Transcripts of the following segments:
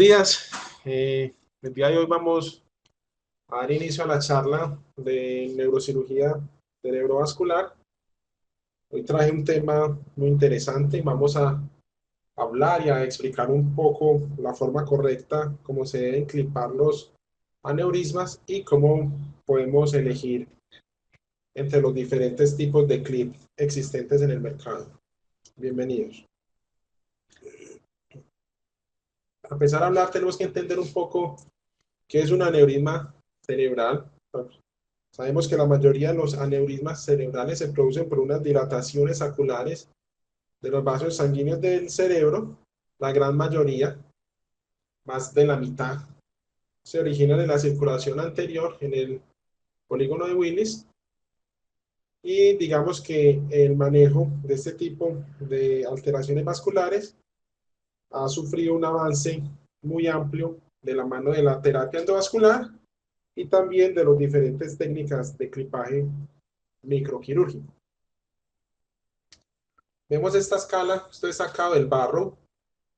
días. El día de hoy vamos a dar inicio a la charla de neurocirugía cerebrovascular. Hoy traje un tema muy interesante y vamos a hablar y a explicar un poco la forma correcta, cómo se deben clipar los aneurismas y cómo podemos elegir entre los diferentes tipos de clip existentes en el mercado. Bienvenidos. Para empezar a hablar, tenemos que entender un poco qué es un aneurisma cerebral. Sabemos que la mayoría de los aneurismas cerebrales se producen por unas dilataciones oculares de los vasos sanguíneos del cerebro. La gran mayoría, más de la mitad, se originan en la circulación anterior, en el polígono de Willis. Y digamos que el manejo de este tipo de alteraciones vasculares ha sufrido un avance muy amplio de la mano de la terapia endovascular y también de las diferentes técnicas de clipaje microquirúrgico. Vemos esta escala, esto es sacado del barro.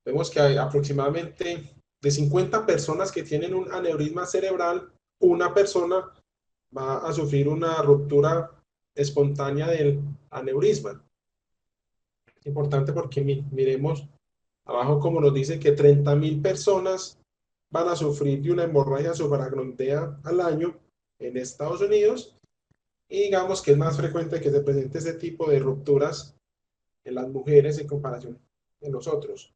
Vemos que hay aproximadamente de 50 personas que tienen un aneurisma cerebral, una persona va a sufrir una ruptura espontánea del aneurisma. Es importante porque miremos abajo como nos dice que 30.000 personas van a sufrir de una hemorragia subaracnoidea al año en Estados Unidos, y digamos que es más frecuente que se presente ese tipo de rupturas en las mujeres en comparación en los otros.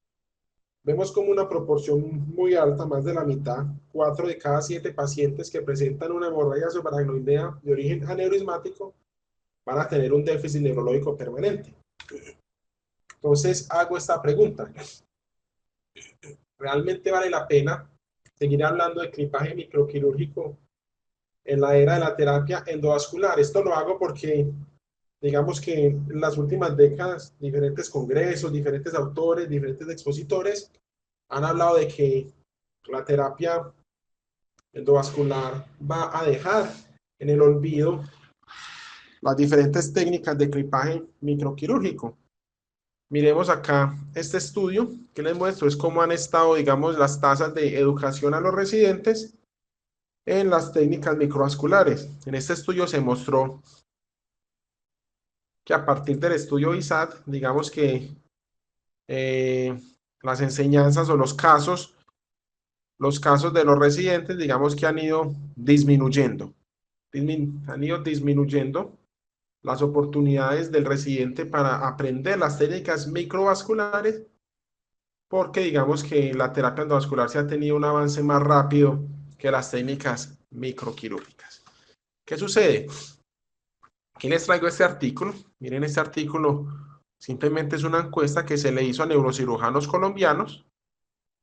Vemos como una proporción muy alta, más de la mitad, 4 de cada 7 pacientes que presentan una hemorragia subaracnoidea de origen aneurismático van a tener un déficit neurológico permanente. Entonces hago esta pregunta: ¿realmente vale la pena seguir hablando de clipaje microquirúrgico en la era de la terapia endovascular? Esto lo hago porque digamos que en las últimas décadas diferentes congresos, diferentes autores, diferentes expositores han hablado de que la terapia endovascular va a dejar en el olvido las diferentes técnicas de clipaje microquirúrgico. Miremos acá este estudio que les muestro, es cómo han estado, digamos, las tasas de educación a los residentes en las técnicas microvasculares. En este estudio se mostró que a partir del estudio ISAT, digamos que las enseñanzas o los casos de los residentes, digamos que han ido disminuyendo. Han ido disminuyendo las oportunidades del residente para aprender las técnicas microvasculares, porque digamos que la terapia endovascular se ha tenido un avance más rápido que las técnicas microquirúrgicas. ¿Qué sucede? Aquí les traigo este artículo. Miren, este artículo simplemente es una encuesta que se le hizo a neurocirujanos colombianos.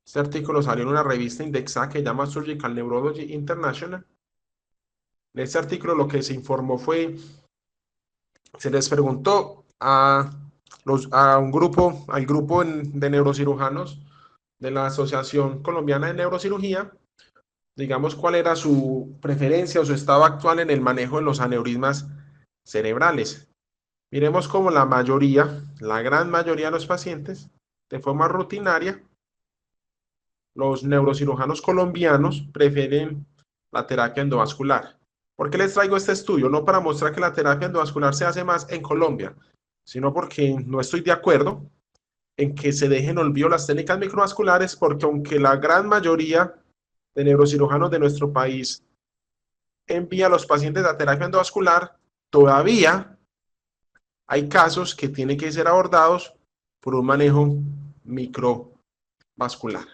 Este artículo salió en una revista indexada que se llama Surgical Neurology International. En este artículo lo que se informó fue, se les preguntó al grupo de neurocirujanos de la Asociación Colombiana de Neurocirugía, digamos, cuál era su preferencia o su estado actual en el manejo de los aneurismas cerebrales. Miremos cómo la gran mayoría de los pacientes, de forma rutinaria, los neurocirujanos colombianos prefieren la terapia endovascular. ¿Por qué les traigo este estudio? No para mostrar que la terapia endovascular se hace más en Colombia, sino porque no estoy de acuerdo en que se dejen olvido las técnicas microvasculares, porque aunque la gran mayoría de neurocirujanos de nuestro país envía a los pacientes a terapia endovascular, todavía hay casos que tienen que ser abordados por un manejo microvascular.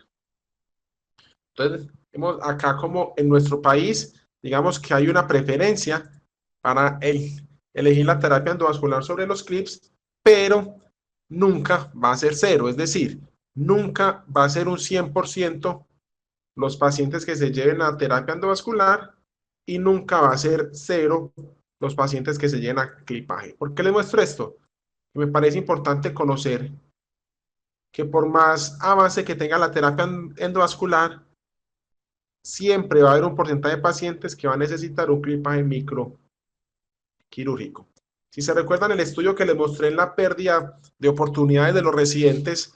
Entonces, vemos acá como en nuestro país, digamos que hay una preferencia para elegir la terapia endovascular sobre los clips, pero nunca va a ser cero, es decir, nunca va a ser un 100% los pacientes que se lleven a terapia endovascular y nunca va a ser cero los pacientes que se lleven a clipaje. ¿Por qué les muestro esto? Me parece importante conocer que por más avance que tenga la terapia endovascular, siempre va a haber un porcentaje de pacientes que va a necesitar un clipaje microquirúrgico. Si se recuerdan el estudio que les mostré en la pérdida de oportunidades de los residentes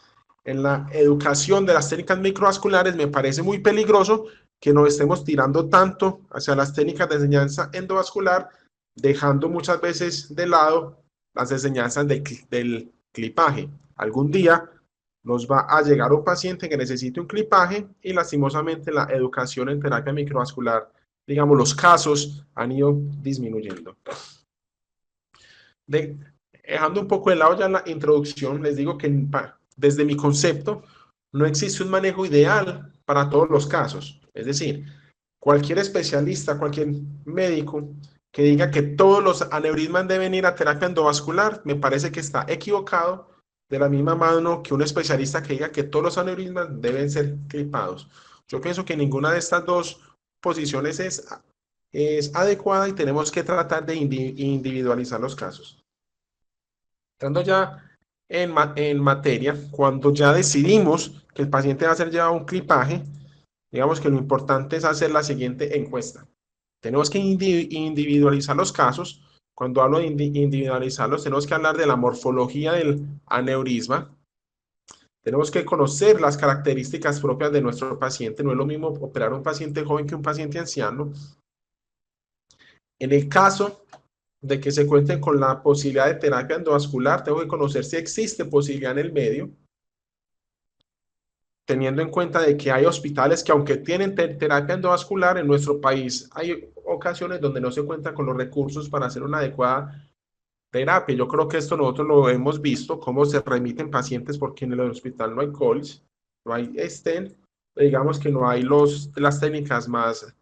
en la educación de las técnicas microvasculares, me parece muy peligroso que nos estemos tirando tanto hacia las técnicas de enseñanza endovascular, dejando muchas veces de lado las enseñanzas del clipaje. Algún día nos va a llegar un paciente que necesite un clipaje y lastimosamente la educación en terapia microvascular, digamos, los casos han ido disminuyendo. Dejando un poco de lado ya la introducción, les digo que desde mi concepto no existe un manejo ideal para todos los casos. Es decir, cualquier especialista, cualquier médico que diga que todos los aneurismas deben ir a terapia endovascular, me parece que está equivocado, de la misma mano que un especialista que diga que todos los aneurismas deben ser clipados. Yo pienso que ninguna de estas dos posiciones es adecuada y tenemos que tratar de individualizar los casos. Entrando ya en materia, cuando ya decidimos que el paciente va a ser llevado a un clipaje, digamos que lo importante es hacer la siguiente encuesta. Tenemos que individualizar los casos. Cuando hablo de individualizarlos, tenemos que hablar de la morfología del aneurisma. Tenemos que conocer las características propias de nuestro paciente. No es lo mismo operar a un paciente joven que un paciente anciano. En el caso de que se cuenten con la posibilidad de terapia endovascular, tengo que conocer si existe posibilidad en el medio, teniendo en cuenta de que hay hospitales que aunque tienen terapia endovascular, en nuestro país hay ocasiones donde no se cuenta con los recursos para hacer una adecuada terapia. Yo creo que esto nosotros lo hemos visto, cómo se remiten pacientes porque en el hospital no hay COLS, no hay stent, digamos que no hay las técnicas más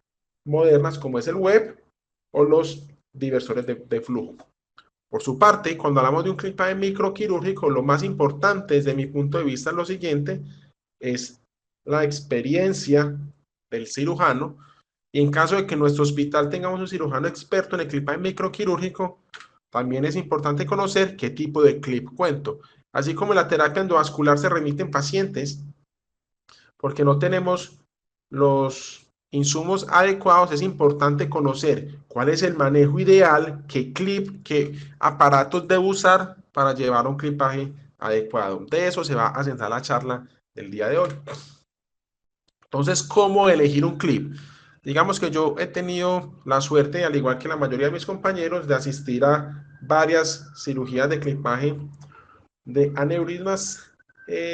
modernas como es el web o los diversores de flujo. Por su parte, cuando hablamos de un clipaje microquirúrgico, lo más importante desde mi punto de vista es lo siguiente, es la experiencia del cirujano y en caso de que en nuestro hospital tengamos un cirujano experto en el clipaje microquirúrgico, también es importante conocer qué tipo de clip cuento. Así como la terapia endovascular se remite en pacientes porque no tenemos los insumos adecuados, es importante conocer cuál es el manejo ideal, qué clip, qué aparatos debo usar para llevar un clipaje adecuado. De eso se va a centrar la charla del día de hoy. Entonces, ¿cómo elegir un clip? Digamos que yo he tenido la suerte, al igual que la mayoría de mis compañeros, de asistir a varias cirugías de clipaje de aneurismas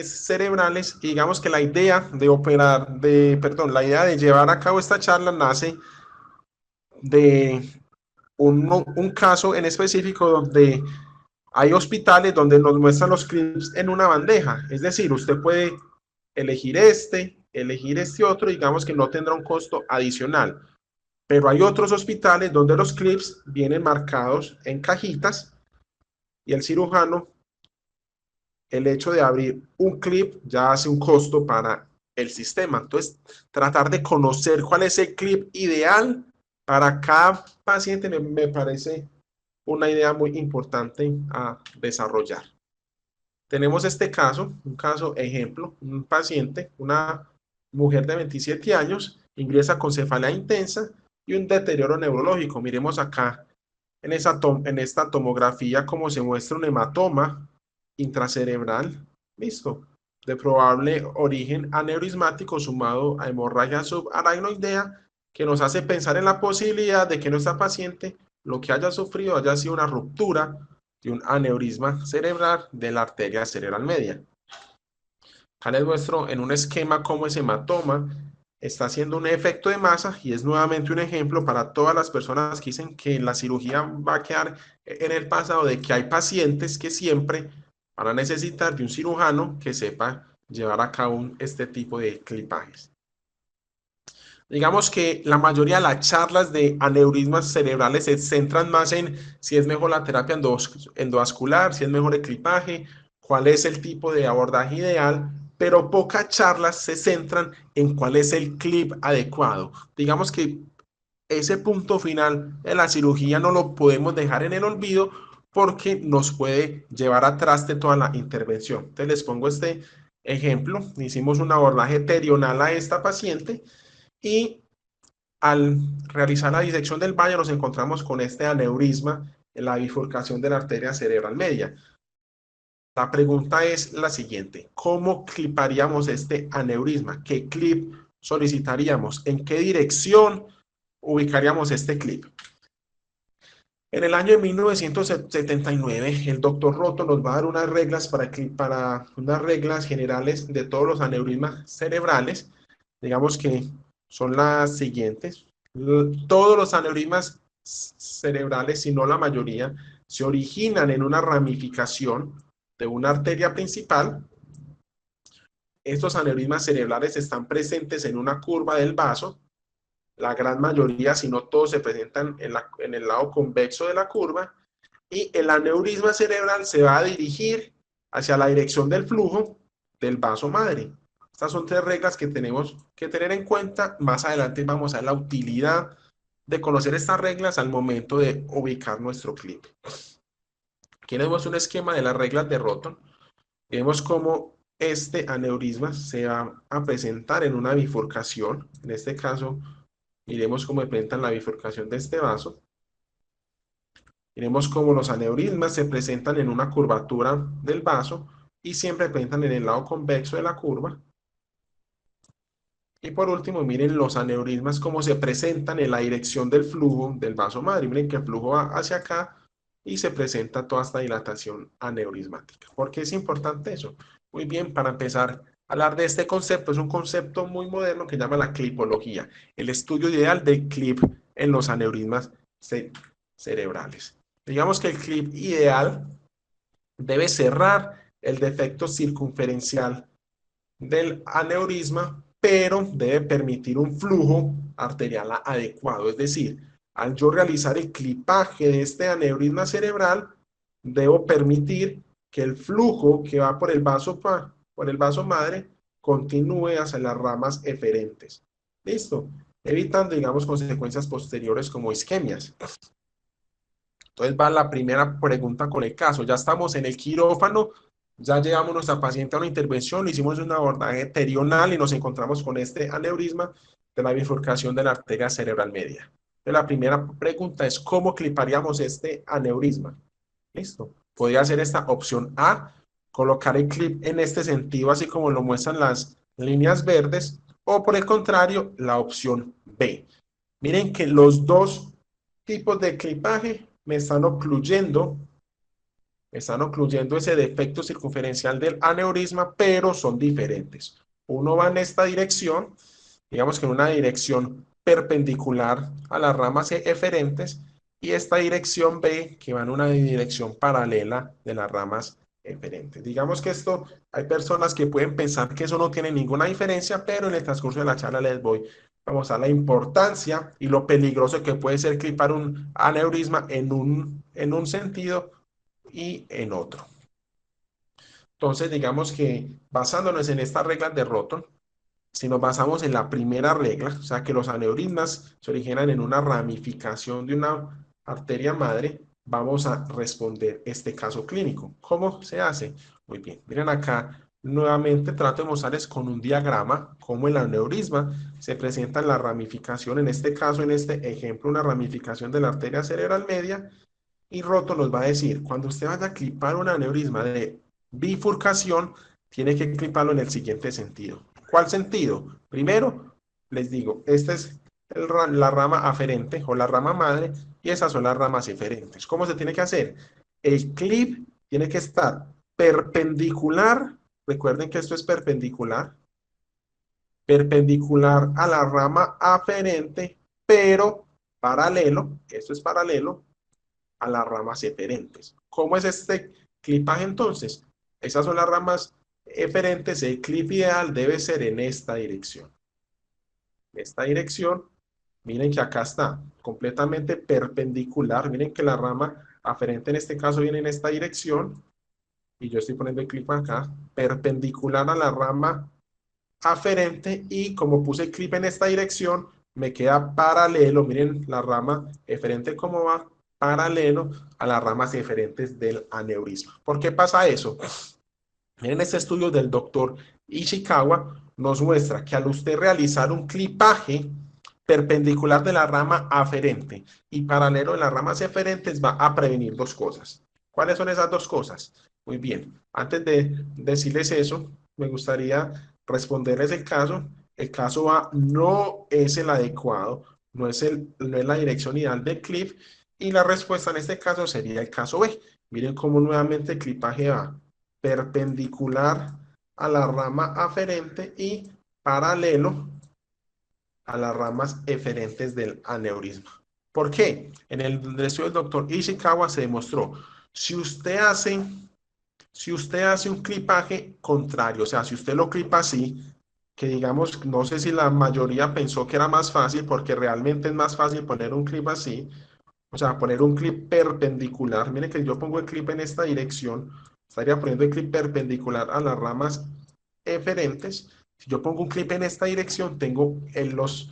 cerebrales. Y digamos que la idea de la idea de llevar a cabo esta charla nace de un caso en específico donde hay hospitales donde nos muestran los clips en una bandeja. Es decir, usted puede elegir elegir este otro, digamos que no tendrá un costo adicional. Pero hay otros hospitales donde los clips vienen marcados en cajitas y el cirujano, el hecho de abrir un clip ya hace un costo para el sistema. Entonces, tratar de conocer cuál es el clip ideal para cada paciente me parece una idea muy importante a desarrollar. Tenemos este caso, un caso ejemplo, un paciente, una mujer de 27 años, ingresa con cefalea intensa y un deterioro neurológico. Miremos acá en esta tomografía cómo se muestra un hematoma intracerebral, listo, de probable origen aneurismático sumado a hemorragia subaracnoidea, que nos hace pensar en la posibilidad de que nuestra paciente lo que haya sufrido haya sido una ruptura de un aneurisma cerebral de la arteria cerebral media. Acá les muestro en un esquema cómo ese hematoma está haciendo un efecto de masa y es nuevamente un ejemplo para todas las personas que dicen que la cirugía va a quedar en el pasado, de que hay pacientes que siempre van a necesitar de un cirujano que sepa llevar a cabo este tipo de clipajes. Digamos que la mayoría de las charlas de aneurismas cerebrales se centran más en si es mejor la terapia endovascular, si es mejor el clipaje, cuál es el tipo de abordaje ideal, pero pocas charlas se centran en cuál es el clip adecuado. Digamos que ese punto final de la cirugía no lo podemos dejar en el olvido porque nos puede llevar a traste toda la intervención. Entonces les pongo este ejemplo. Hicimos un abordaje terional a esta paciente y al realizar la disección del baño nos encontramos con este aneurisma en la bifurcación de la arteria cerebral media. La pregunta es la siguiente: ¿cómo cliparíamos este aneurisma? ¿Qué clip solicitaríamos? ¿En qué dirección ubicaríamos este clip? En el año de 1979, el doctor Roto nos va a dar unas reglas para unas reglas generales de todos los aneurismas cerebrales. Digamos que son las siguientes. Todos los aneurismas cerebrales, si no la mayoría, se originan en una ramificación de una arteria principal. Estos aneurismas cerebrales están presentes en una curva del vaso. La gran mayoría, si no todos, se presentan en el lado convexo de la curva, y el aneurisma cerebral se va a dirigir hacia la dirección del flujo del vaso madre. Estas son tres reglas que tenemos que tener en cuenta. Más adelante vamos a ver la utilidad de conocer estas reglas al momento de ubicar nuestro clip. Aquí tenemos un esquema de las reglas de Roton. Vemos cómo este aneurisma se va a presentar en una bifurcación. En este caso, miremos cómo presentan la bifurcación de este vaso. Miremos cómo los aneurismas se presentan en una curvatura del vaso y siempre presentan en el lado convexo de la curva. Y por último, miren los aneurismas cómo se presentan en la dirección del flujo del vaso madre. Miren que el flujo va hacia acá y se presenta toda esta dilatación aneurismática. ¿Por qué es importante eso? Muy bien, para empezar a hablar de este concepto, es un concepto muy moderno que se llama la clipología, el estudio ideal del clip en los aneurismas cerebrales. Digamos que el clip ideal debe cerrar el defecto circunferencial del aneurisma, pero debe permitir un flujo arterial adecuado. Es decir, al yo realizar el clipaje de este aneurisma cerebral, debo permitir que el flujo que va por el vaso madre continúe hacia las ramas eferentes. ¿Listo? Evitando, digamos, consecuencias posteriores como isquemias. Entonces va la primera pregunta con el caso. Ya estamos en el quirófano, ya llevamos a nuestra paciente a una intervención, hicimos un abordaje terional y nos encontramos con este aneurisma de la bifurcación de la arteria cerebral media. Entonces, la primera pregunta es: ¿cómo cliparíamos este aneurisma? Listo. Podría ser esta opción A, colocar el clip en este sentido, así como lo muestran las líneas verdes, o por el contrario, la opción B. Miren que los dos tipos de clipaje me están ocluyendo ese defecto circunferencial del aneurisma, pero son diferentes. Uno va en esta dirección, digamos que en una dirección perpendicular a las ramas eferentes, y esta dirección B que va en una dirección paralela de las ramas eferentes. Digamos que esto, hay personas que pueden pensar que eso no tiene ninguna diferencia, pero en el transcurso de la charla les voy a mostrar la importancia y lo peligroso que puede ser clipar un aneurisma en un sentido y en otro. Entonces, digamos que basándonos en estas reglas de Roton, si nos basamos en la primera regla, o sea que los aneurismas se originan en una ramificación de una arteria madre, vamos a responder este caso clínico. ¿Cómo se hace? Muy bien, miren acá, nuevamente trato de mostrarles con un diagrama cómo el aneurisma se presenta en la ramificación, en este caso, en este ejemplo, una ramificación de la arteria cerebral media. Y Roto nos va a decir: cuando usted vaya a clipar un aneurisma de bifurcación, tiene que cliparlo en el siguiente sentido. ¿Cuál sentido? Primero, les digo, esta es la rama aferente o la rama madre, y esas son las ramas eferentes. ¿Cómo se tiene que hacer? El clip tiene que estar perpendicular, recuerden que esto es perpendicular a la rama aferente, pero paralelo, esto es paralelo a las ramas eferentes. ¿Cómo es este clipaje entonces? Esas son las ramas eferentes. El clip ideal debe ser en esta dirección. Esta dirección, miren que acá está completamente perpendicular. Miren que la rama aferente en este caso viene en esta dirección. Y yo estoy poniendo el clip acá, perpendicular a la rama aferente, y como puse el clip en esta dirección, me queda paralelo. Miren la rama eferente cómo va, paralelo a las ramas eferentes del aneurisma. ¿Por qué pasa eso? Miren, este estudio del doctor Ishikawa nos muestra que al usted realizar un clipaje perpendicular de la rama aferente y paralelo de las ramas eferentes, va a prevenir dos cosas. ¿Cuáles son esas dos cosas? Muy bien. Antes de decirles eso, me gustaría responderles el caso. El caso A no es el adecuado, no es la dirección ideal del clip. Y la respuesta en este caso sería el caso B. Miren cómo nuevamente el clipaje va perpendicular a la rama aferente y paralelo a las ramas eferentes del aneurisma. ¿Por qué? En el estudio del doctor Ishikawa se demostró, si usted hace si usted hace un clipaje contrario, o sea, si usted lo clipa así, que digamos, no sé si la mayoría pensó que era más fácil, porque realmente es más fácil poner un clip así, o sea, poner un clip perpendicular. Miren que yo pongo el clip en esta dirección, estaría poniendo el clip perpendicular a las ramas eferentes. Si yo pongo un clip en esta dirección, tengo los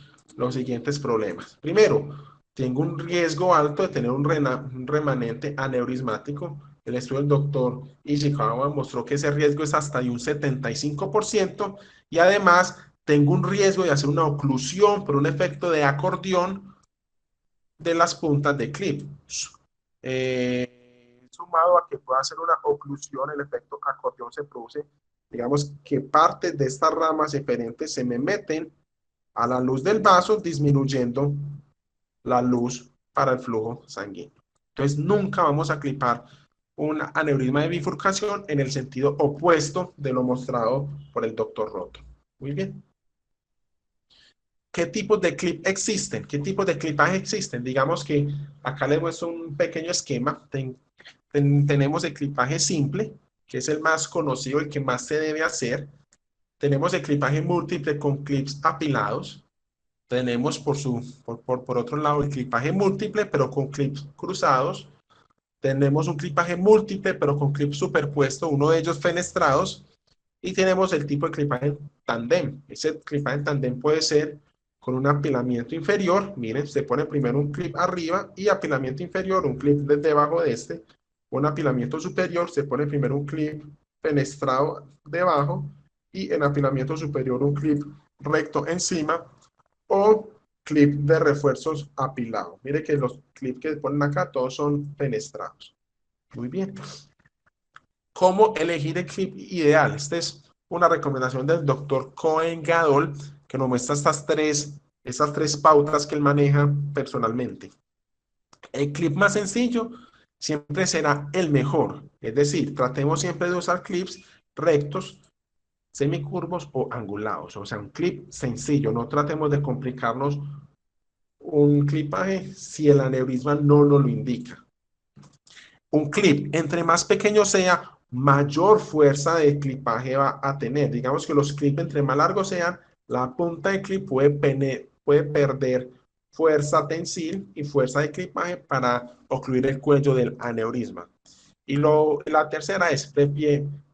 siguientes problemas. Primero, tengo un riesgo alto de tener un remanente aneurismático. El estudio del doctor Ishikawa mostró que ese riesgo es hasta de un 75% y además tengo un riesgo de hacer una oclusión por un efecto de acordeón de las puntas de clip. Sumado a que pueda hacer una oclusión, el efecto acordeón se produce, digamos que partes de estas ramas eferentes se me meten a la luz del vaso, disminuyendo la luz para el flujo sanguíneo. Entonces, nunca vamos a clipar un aneurisma de bifurcación en el sentido opuesto de lo mostrado por el doctor Roto. Muy bien. ¿Qué tipos de clip existen? ¿Qué tipos de clipaje existen? Digamos que acá les muestro un pequeño esquema. Tenemos el clipaje simple, que es el más conocido, el que más se debe hacer. Tenemos el clipaje múltiple con clips apilados. Tenemos por otro lado el clipaje múltiple, pero con clips cruzados. Tenemos un clipaje múltiple, pero con clips superpuestos, uno de ellos fenestrados. Y tenemos el tipo de clipaje tandem. Ese clipaje tandem puede ser con un apilamiento inferior. Miren, se pone primero un clip arriba y apilamiento inferior, un clip desde debajo de este. Un apilamiento superior, se pone primero un clip fenestrado debajo y en apilamiento superior un clip recto encima o clip de refuerzos apilados. Mire que los clips que ponen acá todos son fenestrados. Muy bien. ¿Cómo elegir el clip ideal? Esta es una recomendación del doctor Cohen Gadol que nos muestra estas tres pautas que él maneja personalmente. El clip más sencillo siempre será el mejor. Es decir, tratemos siempre de usar clips rectos, semicurvos o angulados. O sea, un clip sencillo. No tratemos de complicarnos un clipaje si el aneurisma no nos lo indica. Un clip, entre más pequeño sea, mayor fuerza de clipaje va a tener. Digamos que los clips entre más largos sean, la punta del clip puede perder fuerza tensil y fuerza de clipaje para ocluir el cuello del aneurisma. Y la tercera es,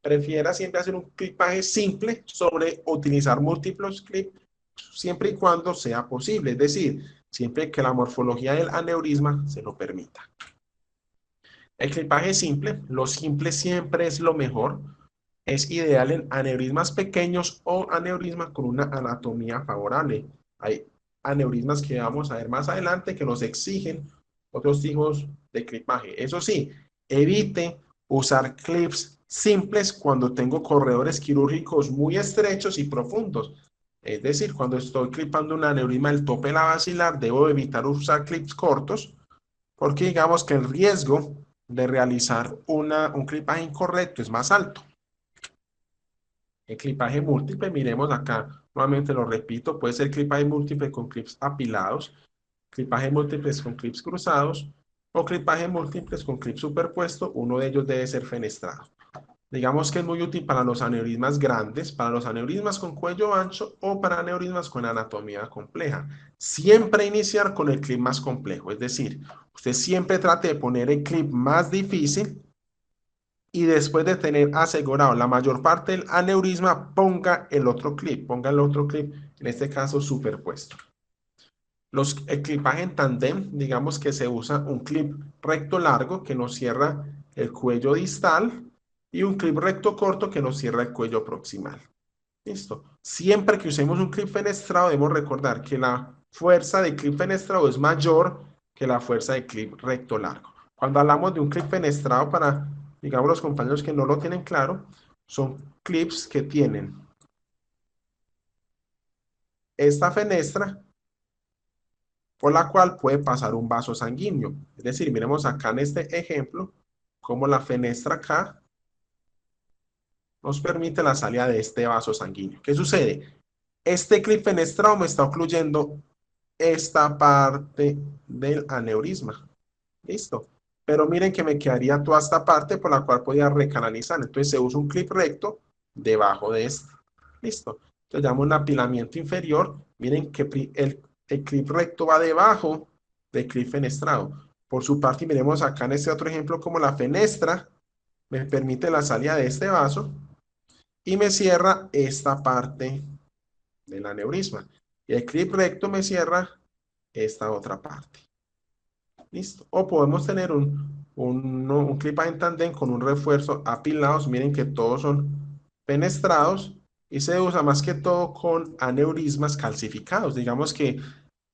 prefiera siempre hacer un clipaje simple sobre utilizar múltiples clips, siempre y cuando sea posible, es decir, siempre que la morfología del aneurisma se lo permita. El clipaje simple, lo simple siempre es lo mejor. Es ideal en aneurismas pequeños o aneurismas con una anatomía favorable. Hay aneurismas que vamos a ver más adelante que nos exigen otros tipos de clipaje. Eso sí, evite usar clips simples cuando tengo corredores quirúrgicos muy estrechos y profundos. Es decir, cuando estoy clipando un aneurisma del tope de la basilar, debo evitar usar clips cortos porque digamos que el riesgo de realizar un clipaje incorrecto es más alto. El clipaje múltiple, miremos acá, nuevamente lo repito, puede ser clipaje múltiple con clips apilados, clipaje múltiples con clips cruzados o clipaje múltiples con clips superpuesto, uno de ellos debe ser fenestrado. Digamos que es muy útil para los aneurismas grandes, para los aneurismas con cuello ancho o para aneurismas con anatomía compleja. Siempre iniciar con el clip más complejo, es decir, usted siempre trate de poner el clip más difícil y después de tener asegurado la mayor parte del aneurisma, ponga el otro clip, en este caso superpuesto. El clipaje en tandem, digamos que se usa un clip recto largo que nos cierra el cuello distal y un clip recto corto que nos cierra el cuello proximal. Listo. Siempre que usemos un clip fenestrado, debemos recordar que la fuerza del clip fenestrado es mayor que la fuerza del clip recto largo. Cuando hablamos de un clip fenestrado para, digamos los compañeros que no lo tienen claro, son clips que tienen esta fenestra por la cual puede pasar un vaso sanguíneo. Es decir, miremos acá en este ejemplo, cómo la fenestra acá nos permite la salida de este vaso sanguíneo. ¿Qué sucede? Este clip fenestrado me está ocluyendo esta parte del aneurisma. Listo. Pero miren que me quedaría toda esta parte por la cual podía recanalizar. Entonces se usa un clip recto debajo de esto. Listo. Entonces llamo un apilamiento inferior. Miren que el clip recto va debajo del clip fenestrado. Por su parte, miremos acá en este otro ejemplo como la fenestra me permite la salida de este vaso y me cierra esta parte del aneurisma. Y el clip recto me cierra esta otra parte. Listo. O podemos tener un clip en tandem con un refuerzo apilados. Miren que todos son fenestrados y se usa más que todo con aneurismas calcificados. Digamos que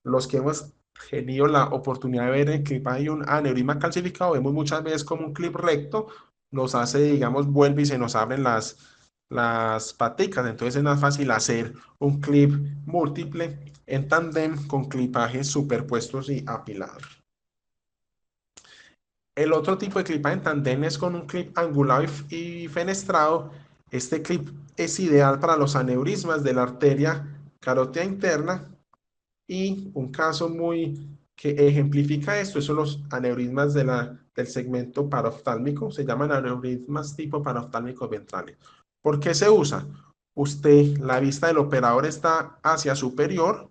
los que hemos tenido la oportunidad de ver en el clip hay un aneurisma calcificado, vemos muchas veces como un clip recto nos hace, digamos, vuelve y se nos abren las paticas. Entonces es más fácil hacer un clip múltiple en tandem con clipajes superpuestos y apilados. El otro tipo de clip en tandem es con un clip angulado y fenestrado. Este clip es ideal para los aneurismas de la arteria carótida interna y un caso muy que ejemplifica esto son los aneurismas del segmento paroftálmico. Se llaman aneurismas tipo paroftálmicos ventrales. ¿Por qué se usa? La vista del operador está hacia superior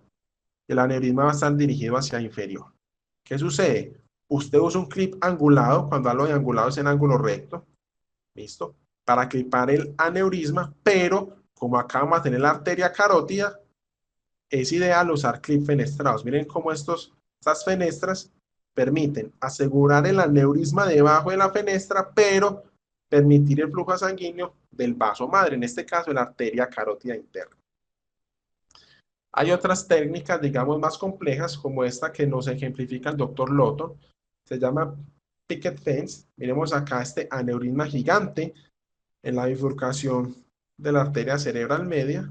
y el aneurisma va a estar dirigido hacia inferior. ¿Qué sucede? Usted usa un clip angulado, cuando hablo de angulado es en ángulo recto, ¿listo? Para clipar el aneurisma, pero como acá vamos a tener la arteria carótida, es ideal usar clip fenestrados. Miren cómo estas fenestras permiten asegurar el aneurisma debajo de la fenestra, pero permitir el flujo sanguíneo del vaso madre, en este caso la arteria carótida interna. Hay otras técnicas, digamos, más complejas, como esta que nos ejemplifica el doctor Lotto. Se llama picket fence. Miremos acá este aneurisma gigante en la bifurcación de la arteria cerebral media.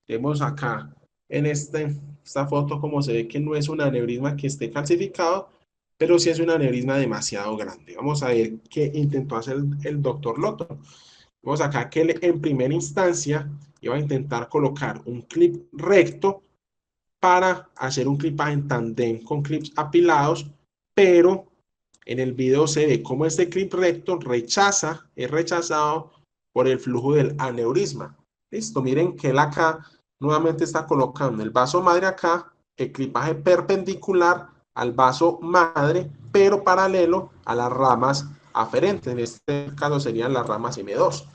Vemos acá en esta foto como se ve que no es un aneurisma que esté calcificado, pero sí es un aneurisma demasiado grande. Vamos a ver qué intentó hacer el doctor Lotto. Vemos acá que él en primera instancia iba a intentar colocar un clip recto para hacer un clipaje en tandem con clips apilados, pero en el video se ve cómo este clip recto es rechazado por el flujo del aneurisma. Listo, miren que él acá nuevamente está colocando el vaso madre acá, el clipaje perpendicular al vaso madre, pero paralelo a las ramas aferentes. En este caso serían las ramas M2.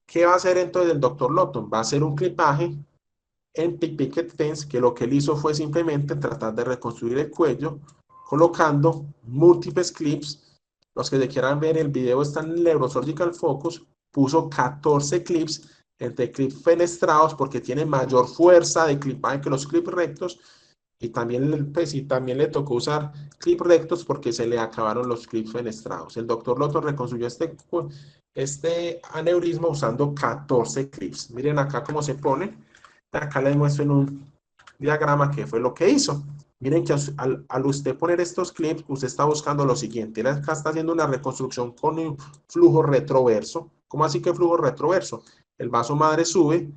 ¿Qué va a hacer entonces el doctor Lotton? Va a hacer un clipaje en picket fence, que lo que él hizo fue simplemente tratar de reconstruir el cuello, colocando múltiples clips. Los que se quieran ver el video están en el Neurosurgical Focus. Puso 14 clips entre clips fenestrados porque tiene mayor fuerza de clipaje que los clips rectos. Y también, pues, y también le tocó usar clips rectos porque se le acabaron los clips fenestrados. El doctor Lotto reconstruyó este aneurisma usando 14 clips. Miren acá cómo se pone. Acá les muestro en un diagrama qué fue lo que hizo. Miren que al usted poner estos clips, usted está buscando lo siguiente. Él acá está haciendo una reconstrucción con un flujo retroverso. ¿Cómo así que flujo retroverso? El vaso madre sube,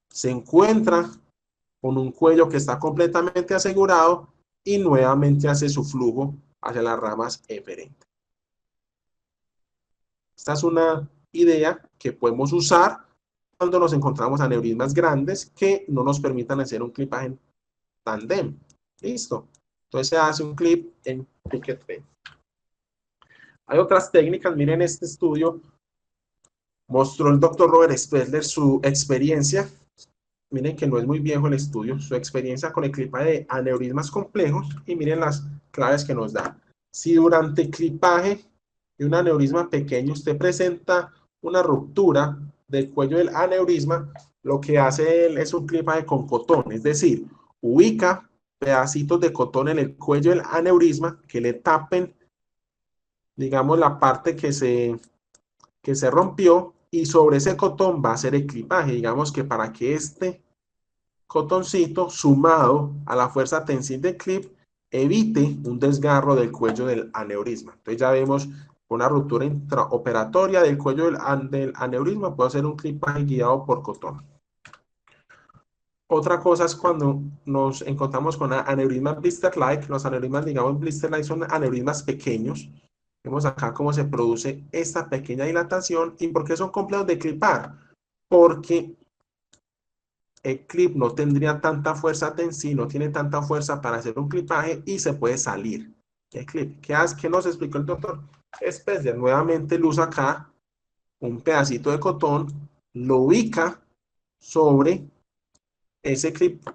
se encuentra con un cuello que está completamente asegurado y nuevamente hace su flujo hacia las ramas eferentes. Esta es una idea que podemos usar cuando nos encontramos aneurismas grandes que no nos permitan hacer un clipaje en tandem. Listo. Entonces se hace un clip en picket fence. Hay otras técnicas. Miren este estudio. Mostró el doctor Robert Spessler su experiencia. Miren que no es muy viejo el estudio. Su experiencia con el clipaje de aneurismas complejos. Y miren las claves que nos da. Si durante el clipaje de un aneurisma pequeño usted presenta una ruptura del cuello del aneurisma, lo que hace él es un clipaje con cotón, es decir, ubica pedacitos de cotón en el cuello del aneurisma que le tapen, digamos, la parte que se que se rompió y sobre ese cotón va a ser el clipaje. Digamos que para que este cotoncito sumado a la fuerza tensil del clip evite un desgarro del cuello del aneurisma. Entonces ya vemos una ruptura intraoperatoria del cuello del aneurisma, puede ser un clipaje guiado por cotón. Otra cosa es cuando nos encontramos con aneurismas blister-like. Los aneurismas, digamos, blister-like son aneurismas pequeños. Vemos acá cómo se produce esta pequeña dilatación. ¿Y por qué son complejos de clipar? Porque el clip no tendría tanta fuerza tensil, no tiene tanta fuerza para hacer un clipaje y se puede salir el clip. ¿Qué nos explicó el doctor Spessler? Nuevamente luz acá, un pedacito de cotón, lo ubica sobre ese clip,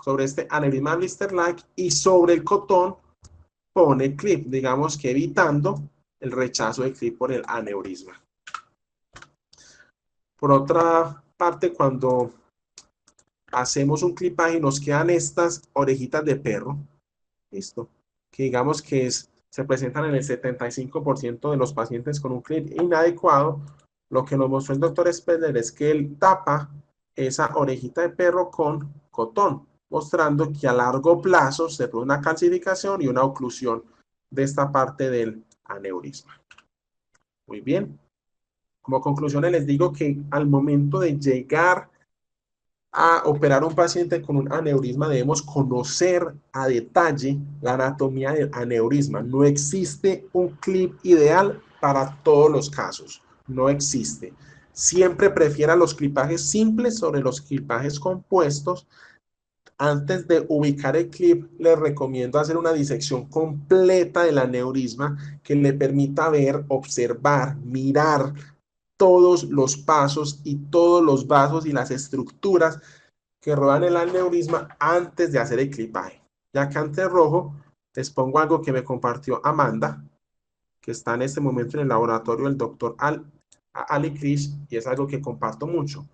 sobre este aneurisma blister-like y sobre el cotón pone el clip, digamos que evitando el rechazo del clip por el aneurisma. Por otra parte, cuando hacemos un clipaje y nos quedan estas orejitas de perro, listo, que digamos que se presentan en el 75% de los pacientes con un clip inadecuado, lo que nos mostró el doctor Spessler es que él tapa esa orejita de perro con cotón, mostrando que a largo plazo se produce una calcificación y una oclusión de esta parte del aneurisma. Muy bien. Como conclusiones les digo que al momento de llegar a operar a un paciente con un aneurisma debemos conocer a detalle la anatomía del aneurisma. No existe un clip ideal para todos los casos. No existe. Siempre prefiera los clipajes simples sobre los clipajes compuestos. Antes de ubicar el clip, les recomiendo hacer una disección completa del aneurisma que le permita ver, observar, mirar todos los pasos y todos los vasos y las estructuras que rodean el aneurisma antes de hacer el clipaje. Ya que ante rojo, les pongo algo que me compartió Amanda, que está en este momento en el laboratorio del doctor Ali Krish, y es algo que comparto mucho.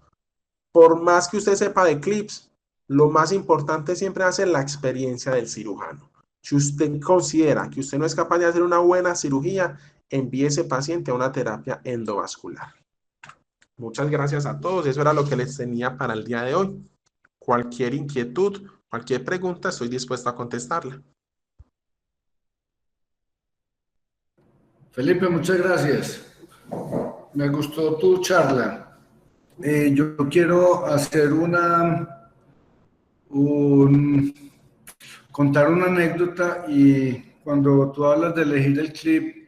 Por más que usted sepa de clips, lo más importante siempre va a ser la experiencia del cirujano. Si usted considera que usted no es capaz de hacer una buena cirugía, envíe ese paciente a una terapia endovascular. Muchas gracias a todos. Eso era lo que les tenía para el día de hoy. Cualquier inquietud, cualquier pregunta, estoy dispuesto a contestarla. Felipe, muchas gracias. Me gustó tu charla. Yo quiero hacer contar una anécdota, y cuando tú hablas de elegir el clip,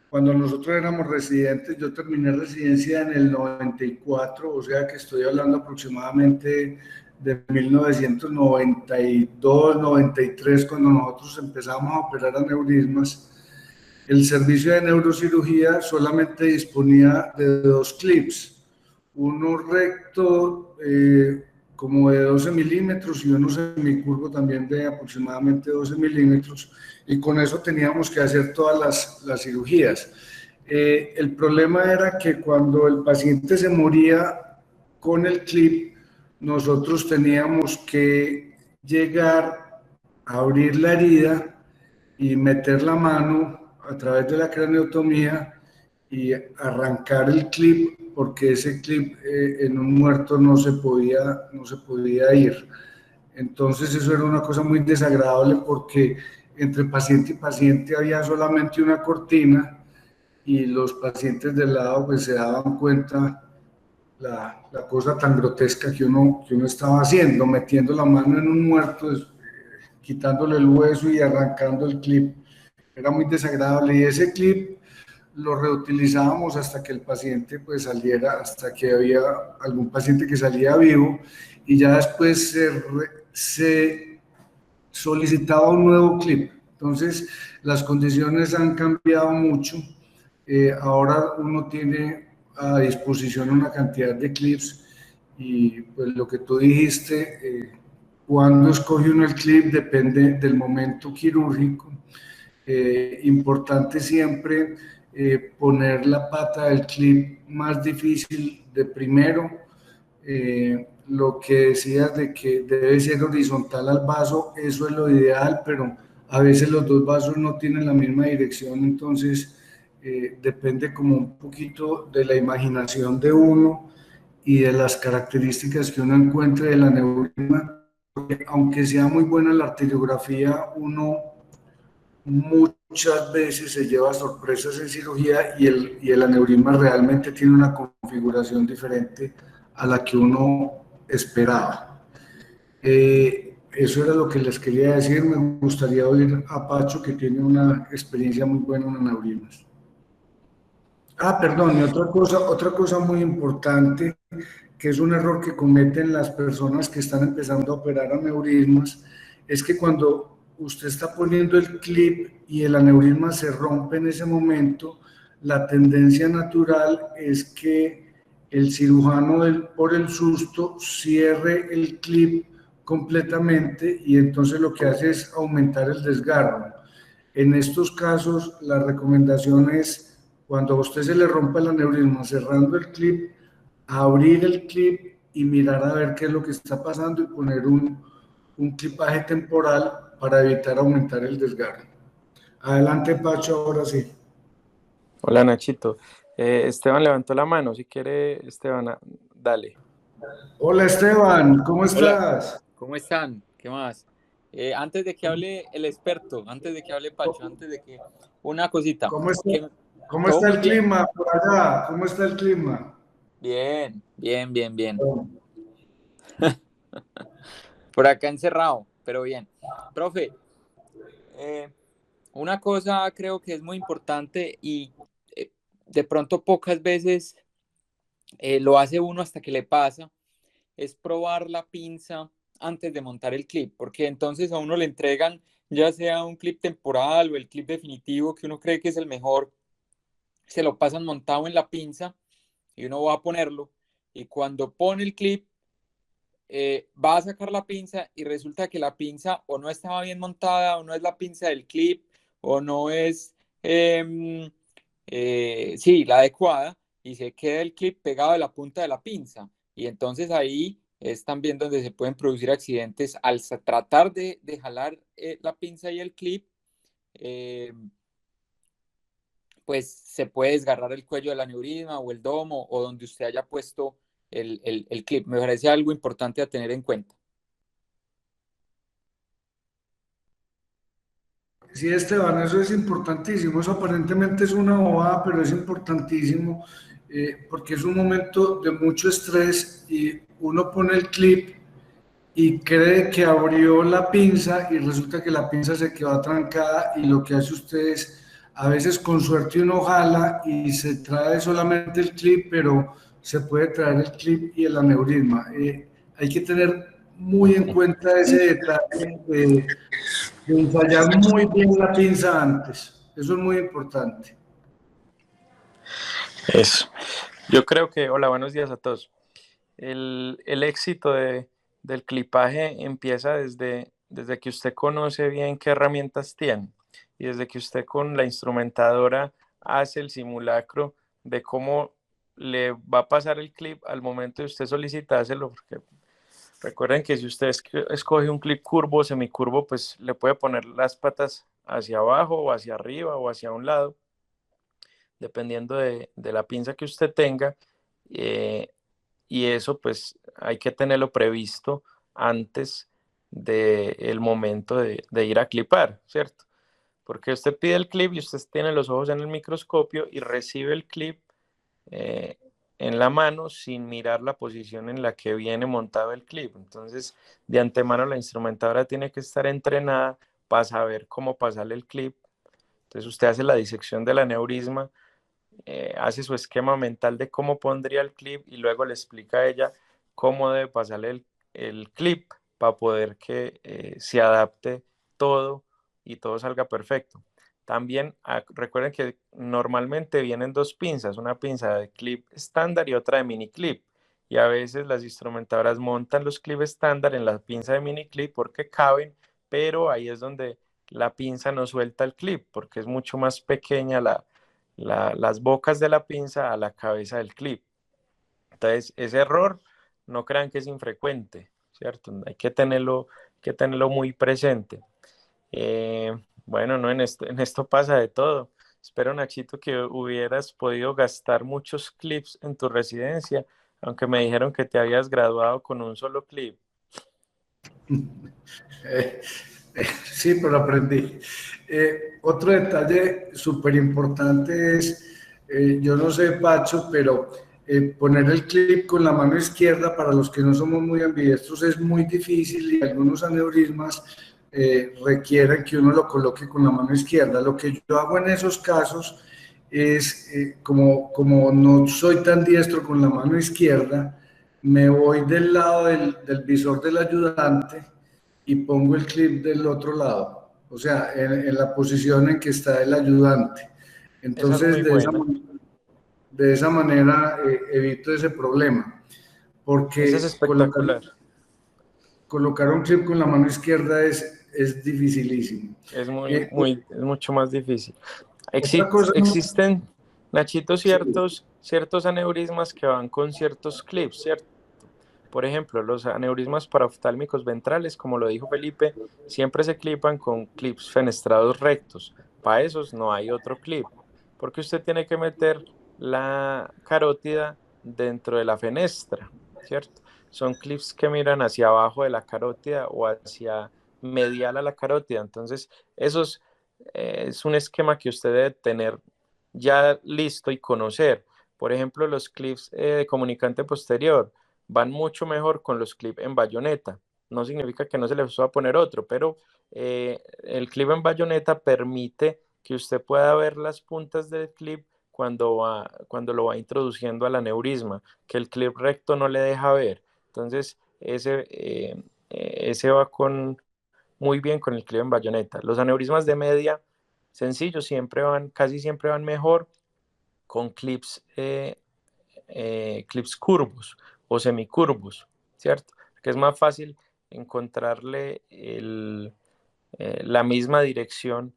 cuando nosotros éramos residentes, yo terminé residencia en el 94, o sea que estoy hablando aproximadamente de 1992, 93, cuando nosotros empezamos a operar aneurismas. El servicio de neurocirugía solamente disponía de 2 clips, uno recto como de 12 milímetros y uno semicurvo también de aproximadamente 12 milímetros, y con eso teníamos que hacer todas las cirugías. El problema era que cuando el paciente se moría con el clip, nosotros teníamos que llegar a abrir la herida y meter la mano a través de la craneotomía y arrancar el clip, porque ese clip en un muerto no se podía ir. Entonces eso era una cosa muy desagradable, porque entre paciente y paciente había solamente una cortina y los pacientes del lado pues se daban cuenta la cosa tan grotesca que uno estaba haciendo, metiendo la mano en un muerto, quitándole el hueso y arrancando el clip. Era muy desagradable, y ese clip lo reutilizábamos hasta que el paciente pues saliera, hasta que había algún paciente que salía vivo, y ya después se solicitaba un nuevo clip. Entonces las condiciones han cambiado mucho. Ahora uno tiene a disposición una cantidad de clips, y pues lo que tú dijiste, cuando escoge uno el clip depende del momento quirúrgico. Importante siempre poner la pata del clip más difícil de primero. Lo que decías de que debe ser horizontal al vaso, eso es lo ideal, pero a veces los dos vasos no tienen la misma dirección, entonces depende como un poquito de la imaginación de uno y de las características que uno encuentre del aneurisma, porque aunque sea muy buena la arteriografía, uno muchas veces se lleva sorpresas en cirugía y el aneurisma realmente tiene una configuración diferente a la que uno esperaba. Eso era lo que les quería decir. Me gustaría oír a Pacho, que tiene una experiencia muy buena en aneurismas. Ah, perdón, y otra cosa muy importante, que es un error que cometen las personas que están empezando a operar aneurismas, es que cuando usted está poniendo el clip y el aneurisma se rompe en ese momento, la tendencia natural es que el cirujano por el susto cierre el clip completamente y entonces lo que hace es aumentar el desgarro. En estos casos, la recomendación es, cuando a usted se le rompa el aneurisma cerrando el clip, abrir el clip y mirar a ver qué es lo que está pasando y poner un clipaje temporal para evitar aumentar el desgarro. Adelante, Pacho, ahora sí. Hola Nachito. Esteban levantó la mano. Si quiere, Esteban, dale. Hola, Esteban, ¿cómo Hola, estás? ¿cómo están? ¿Qué más? Antes de que hable el experto, antes de que hable Pacho, antes de que una cosita, que ¿Cómo todo está muy el bien, clima por allá? ¿Cómo está el clima? bien, bien, bien, bien. Por acá encerrado, pero bien. Profe, eh, una cosa creo que es muy importante y de pronto pocas veces lo hace uno hasta que le pasa, es probar la pinza antes de montar el clip, porque entonces a uno le entregan ya sea un clip temporal o el clip definitivo que uno cree que es el mejor, se lo pasan montado en la pinza y uno va a ponerlo y cuando pone el clip va a sacar la pinza y resulta que la pinza o no estaba bien montada o no es la pinza del clip o no es sí, la adecuada y se queda el clip pegado de la punta de la pinza y entonces ahí es también donde se pueden producir accidentes al tratar de jalar la pinza y el clip eh, pues se puede desgarrar el cuello del aneurisma o el domo o donde usted haya puesto el clip. Me parece algo importante a tener en cuenta. Sí, Esteban, eso es importantísimo. Eso aparentemente es una bobada, pero es importantísimo porque es un momento de mucho estrés y uno pone el clip y cree que abrió la pinza y resulta que la pinza se quedó atrancada y lo que hace usted es, a veces con suerte uno jala y se trae solamente el clip, pero se puede traer el clip y el aneurisma. Hay que tener muy en cuenta ese detalle de ensayar muy bien la pinza antes. Eso es muy importante. Eso. Yo creo que, hola, buenos días a todos. El éxito del clipaje empieza desde que usted conoce bien qué herramientas tiene y desde que usted con la instrumentadora hace el simulacro de cómo le va a pasar el clip al momento de usted solicitárselo, porque recuerden que si usted escoge un clip curvo o semicurvo, pues le puede poner las patas hacia abajo o hacia arriba o hacia un lado, dependiendo de la pinza que usted tenga. eh, y eso pues hay que tenerlo previsto antes del momento de ir a clipar, ¿cierto? Porque usted pide el clip y usted tiene los ojos en el microscopio y recibe el clip eh, en la mano sin mirar la posición en la que viene montado el clip. Entonces, de antemano la instrumentadora tiene que estar entrenada para saber cómo pasarle el clip. Entonces, usted hace la disección del aneurisma, hace su esquema mental de cómo pondría el clip y luego le explica a ella cómo debe pasarle el clip para poder que se adapte todo y todo salga perfecto. También recuerden que normalmente vienen dos pinzas, una pinza de clip estándar y otra de mini clip. Y a veces las instrumentadoras montan los clips estándar en la pinza de mini clip porque caben, pero ahí es donde la pinza no suelta el clip porque es mucho más pequeña las bocas de la pinza a la cabeza del clip. Entonces, ese error no crean que es infrecuente, ¿cierto? Que tenerlo muy presente. Bueno, no, en esto pasa de todo. espero, Nachito, que hubieras podido gastar muchos clips en tu residencia, aunque me dijeron que te habías graduado con un solo clip. Eh, sí, pero aprendí. Otro detalle súper importante es, yo no sé, Pacho, pero poner el clip con la mano izquierda para los que no somos muy ambidiestros es muy difícil y algunos aneurismas requieren que uno lo coloque con la mano izquierda. Lo que yo hago en esos casos es, como no soy tan diestro con la mano izquierda, me voy del lado del visor del ayudante y pongo el clip del otro lado, o sea, en la posición en que está el ayudante. Esa es muy Entonces, buena. de esa manera evito ese problema, Esa es porque espectacular. colocar un clip con la mano izquierda es dificilísimo. Es Eh, es mucho más difícil. Otra cosa, Existen, Nachito, sí, ciertos aneurismas que van con ciertos clips, ¿cierto? Por ejemplo, los aneurismas paraoftálmicos ventrales, como lo dijo Felipe, siempre se clipan con clips fenestrados rectos. Para esos no hay otro clip, porque usted tiene que meter la carótida dentro de la fenestra, ¿cierto? Son clips que miran hacia abajo de la carótida o hacia medial a la carótida. Entonces, esos es un esquema que usted debe tener ya listo y conocer. Por ejemplo, los clips de comunicante posterior van mucho mejor con los clips en bayoneta. No significa que no se les va a poner otro, pero el clip en bayoneta permite que usted pueda ver las puntas del clip cuando lo va introduciendo al aneurisma, que el clip recto no le deja ver. Entonces, ese va muy bien con el clip en bayoneta. Los aneurismas de media, sencillos, casi siempre van mejor con clips curvos o semicurvos, ¿cierto? Que es más fácil encontrarle la misma dirección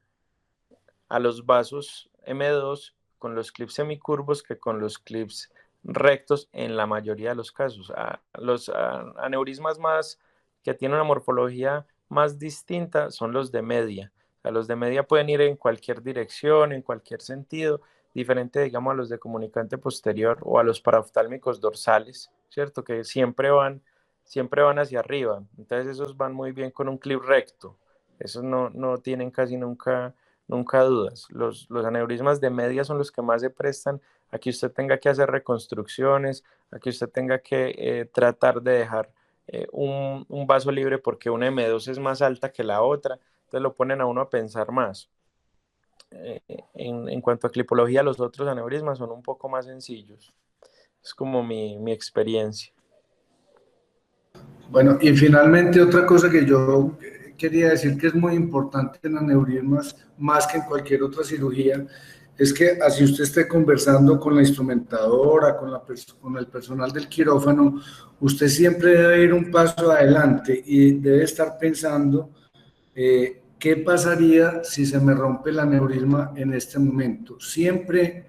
a los vasos M2 con los clips semicurvos que con los clips rectos en la mayoría de los casos. Los aneurismas más que tienen una morfología más distinta son los de media. Los de media pueden ir en cualquier dirección, en cualquier sentido, diferente, digamos, a los de comunicante posterior o a los paraoftálmicos dorsales, ¿cierto? Que siempre van hacia arriba. Entonces esos van muy bien con un clip recto. Esos no tienen casi nunca dudas. Los aneurismas de media son los que más se prestan a que usted tenga que hacer reconstrucciones, a que usted tenga que tratar de dejar un vaso libre porque una M2 es más alta que la otra. Entonces lo ponen a uno a pensar más. En cuanto a clipología, los otros aneurismas son un poco más sencillos. Es como mi experiencia. bueno, y finalmente otra cosa que yo quería decir que es muy importante en aneurismas, más que en cualquier otra cirugía, es que así usted esté conversando con la instrumentadora, con el personal del quirófano, usted siempre debe ir un paso adelante y debe estar pensando qué pasaría si se me rompe el aneurisma en este momento. Siempre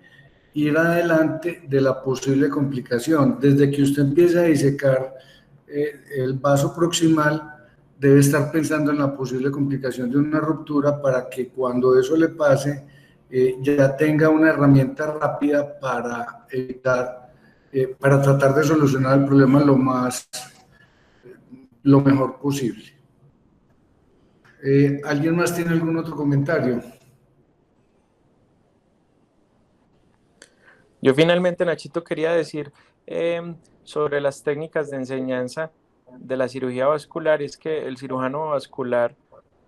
ir adelante de la posible complicación. Desde que usted empiece a disecar el vaso proximal, debe estar pensando en la posible complicación de una ruptura para que cuando eso le pase, ya tenga una herramienta rápida para evitar, para tratar de solucionar el problema lo mejor posible. ¿Alguien más tiene algún otro comentario? Yo finalmente, Nachito, quería decir sobre las técnicas de enseñanza de la cirugía vascular, es que el cirujano vascular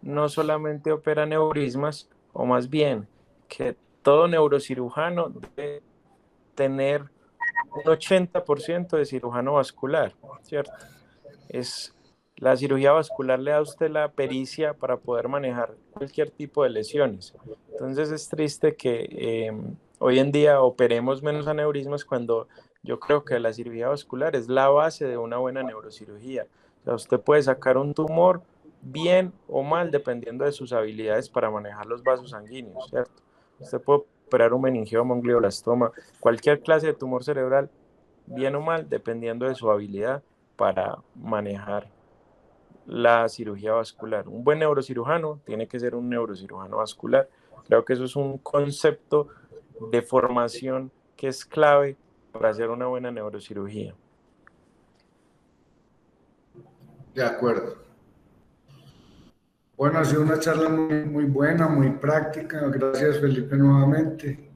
no solamente opera neurismas, o más bien que todo neurocirujano debe tener un 80% de cirujano vascular, ¿cierto? La cirugía vascular le da a usted la pericia para poder manejar cualquier tipo de lesiones. Entonces es triste que hoy en día operemos menos aneurismas cuando yo creo que la cirugía vascular es la base de una buena neurocirugía. O sea, usted puede sacar un tumor bien o mal dependiendo de sus habilidades para manejar los vasos sanguíneos, ¿cierto? Usted puede operar un meningioma, un glioblastoma, cualquier clase de tumor cerebral, bien o mal, dependiendo de su habilidad para manejar la cirugía vascular. Un buen neurocirujano tiene que ser un neurocirujano vascular Creo que eso es un concepto de formación que es clave para hacer una buena neurocirugía. De acuerdo. Bueno, ha sido una charla muy, muy buena, muy práctica. Gracias, Felipe, nuevamente.